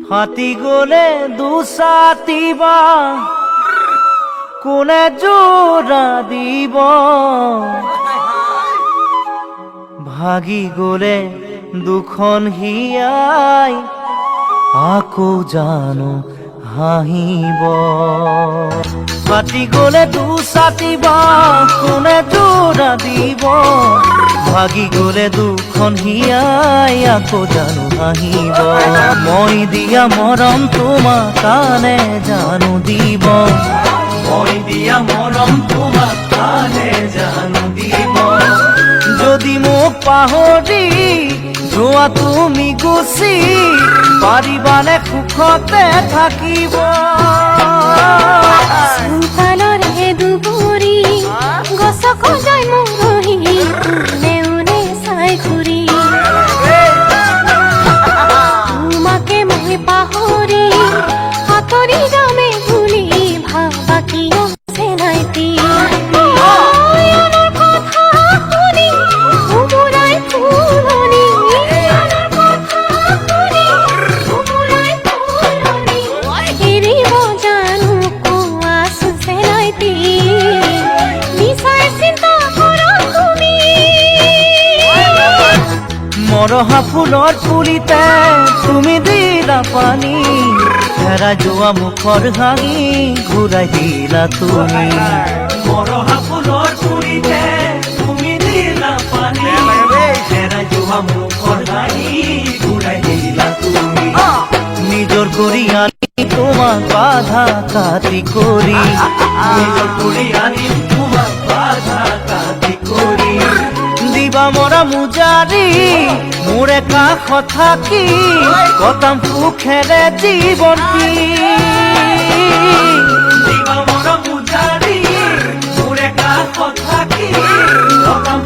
ফাটি গলে দুসাতিবা কোনে জোড়া দিব ভাগি গলে দুখন হিয়াই আকৌ জানো হাঁহিব ফাটি গলে দুসাতিবা কোনে জোড়া দিব ভাগি গলে দুখন হিয়াই আকৌ জানো হাঁহিব মই দিয়া মৰম তোমাক কানে জানো দিব মই দিয়া মৰম তোমাক কানে জানো দিব যদি মোক পাহৰি যোৱা তুমি গুচি পাৰিবানে সুখতে থাকিব চোতালৰে দুবৰি গছক যাই মৰহি নেউনে চাই ঘূৰি তোমাকে মই পাহৰি আঁতৰি যামে ভুলি ভাবা কি আছে নাইতি মৰহা ফুলৰ পুলিতে তুমি দিলা পানী হেৰাই যোৱা মুখৰ হাঁহি ঘূৰাই দিলা তুমি মৰহা ফুলৰ পুলিতে তুমি দিলা পানী হেৰাই যোৱা মুখৰ হাঁহি ঘূৰাই দিলা তুমি নিজৰ কৰি আনি তোমাক বাধা কাটি কৰি নিজৰ কৰি আনি তোমাক বাধা কাটি কৰি দিবা মৰা মুজাৰি মোৰে কাষত থাকি কটাম সুখেৰে জীৱনটি দিবা মৰা মুজাৰি মোৰে কাষত থাকি কটাম